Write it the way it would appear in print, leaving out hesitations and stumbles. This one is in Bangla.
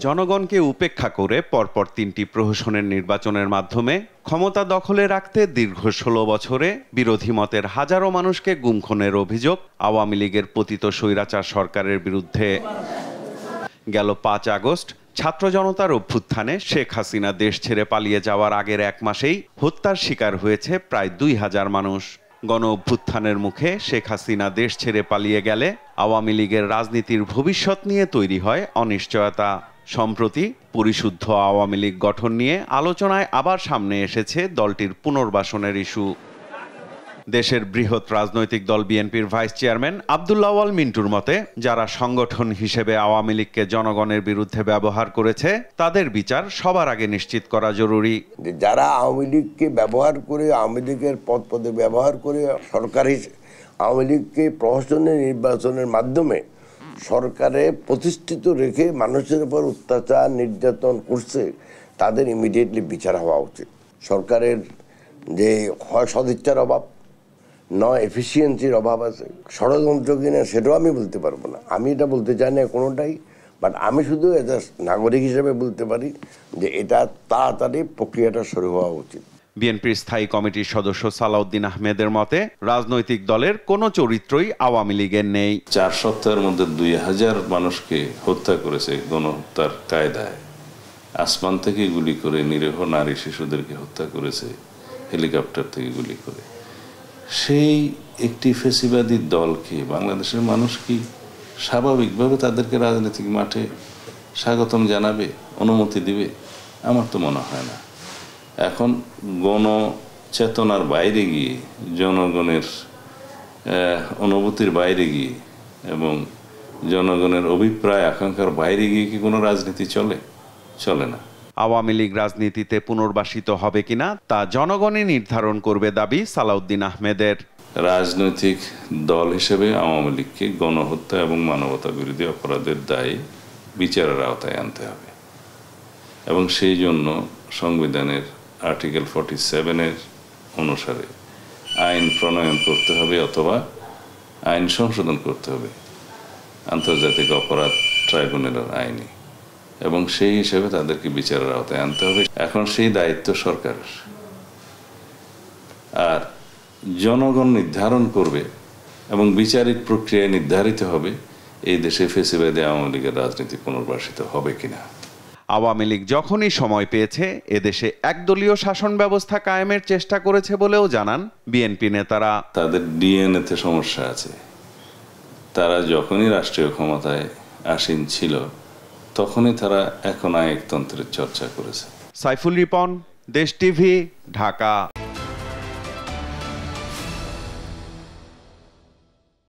জনগণকে উপেক্ষা করে পরপর ৩টি প্রহসনের নির্বাচনের মাধ্যমে ক্ষমতা দখলে রাখতে দীর্ঘ ১৬ বছরে বিরোধী মতের হাজারো মানুষকে গুম খুনের অভিযোগ আওয়ামী লীগের পতিত স্বৈরাচার সরকারের বিরুদ্ধে। গেল ৫ আগস্ট ছাত্র জনতার অভ্যুত্থানে শেখ হাসিনা দেশ ছেড়ে পালিয়ে যাওয়ার আগের ১ মাসেই হত্যার শিকার হয়েছে প্রায় ২,০০০ মানুষ। গণ অভ্যুত্থানের মুখে শেখ হাসিনা দেশ ছেড়ে পালিয়ে গেলে আওয়ামী লীগের রাজনীতির ভবিষ্যৎ নিয়ে তৈরি হয় অনিশ্চয়তা। সম্প্রতি পরিশুদ্ধ আওয়ামী লীগ গঠন নিয়ে আলোচনায় আবার সামনে এসেছে দলটির পুনর্বাসনের ইস্যু। দেশের বৃহৎ রাজনৈতিক দল বিএনপির ভাইস চেয়ারম্যান আব্দুল্লাহ আওয়াল মিন্টুর মতে, যারা সংগঠন হিসেবে আওয়ামী লীগকে জনগণের বিরুদ্ধে ব্যবহার করেছে তাদের বিচার সবার আগে নিশ্চিত করা জরুরি। যারা আওয়ামী লীগকে ব্যবহার করে, আওয়ামী লীগের পদে ব্যবহার করে সরকার আওয়ামী লীগকে প্রহসনের নির্বাচনের মাধ্যমে সরকারে প্রতিষ্ঠিত রেখে মানুষের উপর অত্যাচার নির্যাতন করছে, তাদের ইমিডিয়েটলি বিচার হওয়া উচিত। সরকারের যে হয় সদিচ্ছার অভাব, নয় এফিসিয়েন্সির অভাব আছে, ষড়যন্ত্র কিনা সেটাও আমি বলতে পারবো না। আমি এটা বলতে চাই না কোনোটাই, বাট আমি শুধু এজ এ নাগরিক হিসেবে বলতে পারি যে এটা তাড়াতাড়ি প্রক্রিয়াটা শুরু হওয়া উচিত। বিএনপির স্থায়ী কমিটির সদস্য সালাউদ্দিন আহমেদের মতে, রাজনৈতিক দলের কোনো চরিত্রই আওয়ামী লীগের নেই। ৪ সপ্তাহের মধ্যে ২,০০০ মানুষকে হত্যা করেছে গণহত্যার কায়দায়। আসমান থেকে গুলি করে নিরীহ নারী শিশুদেরকে হত্যা করেছে হেলিকপ্টার থেকে গুলি করে। সেই একটি ফেসিবাদী দলকে বাংলাদেশের মানুষ কি স্বাভাবিকভাবে তাদেরকে রাজনৈতিক মাঠে স্বাগতম জানাবে, অনুমতি দিবে? আমার তো মনে হয় না। এখন গণচেতনার বাইরে গিয়ে, জনগণের অনুভূতির বাইরে গিয়ে এবং জনগণের অভিপ্রায় আকাঙ্ক্ষার বাইরে গিয়ে কি কোনো রাজনীতি চলে না। আওয়ামী লীগ রাজনীতিতে পুনর্বাসিত হবে কিনা তা জনগণই নির্ধারণ করবে দাবি সালাউদ্দিন আহমেদের। রাজনৈতিক দল হিসেবে আওয়ামী লীগকে গণহত্যা এবং মানবতা বিরোধী অপরাধের দায়ে বিচারের আওতায় আনতে হবে এবং সেই জন্য সংবিধানের আর্টিকেল 47-এর অনুসারে আইন প্রণয়ন করতে হবে অথবা আইন সংশোধন করতে হবে আন্তর্জাতিক অপরাধ ট্রাইব্যুনালের আইনে, এবং সেই হিসেবে তাদেরকে বিচারের আওতায় আনতে হবে। এখন সেই দায়িত্ব সরকারের, আর জনগণ নির্ধারণ করবে এবং বিচারিক প্রক্রিয়ায় নির্ধারিত হবে এই দেশে ফেসিবাদী আওয়ামী লীগের রাজনীতি পুনর্বাসিত হবে কিনা। আওয়ামী লীগ যখনই সময় পেয়েছে এদেশে একদলীয় শাসন ব্যবস্থা কায়েমের চেষ্টা করেছে বলেও জানান বিএনপি নেতারা। তাদের ডিএনএতে সমস্যা আছে। তারা যখনই রাষ্ট্রীয় ক্ষমতায় আসীন ছিল তখনই তারা একনায়কতন্ত্রের চর্চা করেছে। সাইফুল রিপন, দেশ টিভি, ঢাকা।